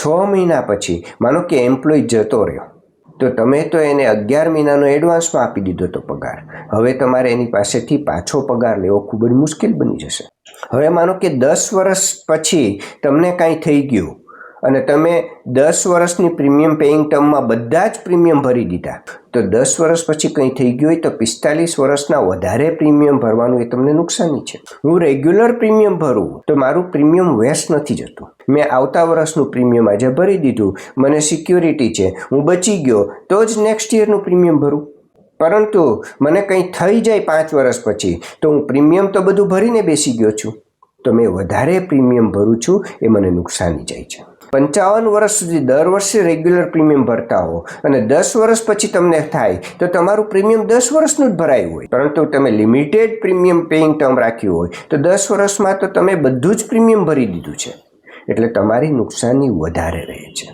6 મહિના પછી માનો કે એમ્પ્લોય જતો રહ્યો તો તમે તો એને 11 મહિનાનો એડવાન્સમાં આપી દીધો તો પગાર. હવે તમારે એની પાસેથી પાછો પગાર લેવો ખૂબ જ મુશ્કેલ બની જશે. હવે માનો કે 10 વર્ષ પછી તમને કાંઈ થઈ ગયું અને તમે 10 વર્ષની પ્રીમિયમ પેઇંગ ટર્મમાં બધા જ પ્રીમિયમ ભરી દીધા, તો 10 વર્ષ પછી કંઈ થઈ ગયું હોય તો 45 વર્ષના વધારે પ્રીમિયમ ભરવાનું એ તમને નુકસાની છે. હું રેગ્યુલર પ્રીમિયમ ભરું તો મારું પ્રીમિયમ વેસ્ટ નથી જતું. મેં આવતા વર્ષનું પ્રીમિયમ આજે ભરી દીધું, મને સિક્યોરિટી છે, હું બચી ગયો તો જ નેક્સ્ટ યરનું પ્રીમિયમ ભરું. પરંતુ મને કંઈ થઈ જાય 5 વર્ષ પછી તો હું પ્રીમિયમ તો બધું ભરીને બેસી ગયો છું, તો મેં વધારે પ્રીમિયમ ભરું છું, એ મને નુકસાની જાય છે. 55 વર્ષ સુધી દર વર્ષે રેગ્યુલર પ્રીમિયમ ભરતા હો અને 10 વર્ષ પછી તમને થાય તો તમારું પ્રીમિયમ 10 વર્ષનું જ ભરાયું હોય, પરંતુ તમે લિમિટેડ પ્રીમિયમ પેઇંગ ટર્મ રાખ્યું હોય તો 10 વર્ષમાં તો તમે બધું જ પ્રીમિયમ ભરી દીધું છે, એટલે તમારી નુકસાની વધારે રહે છે.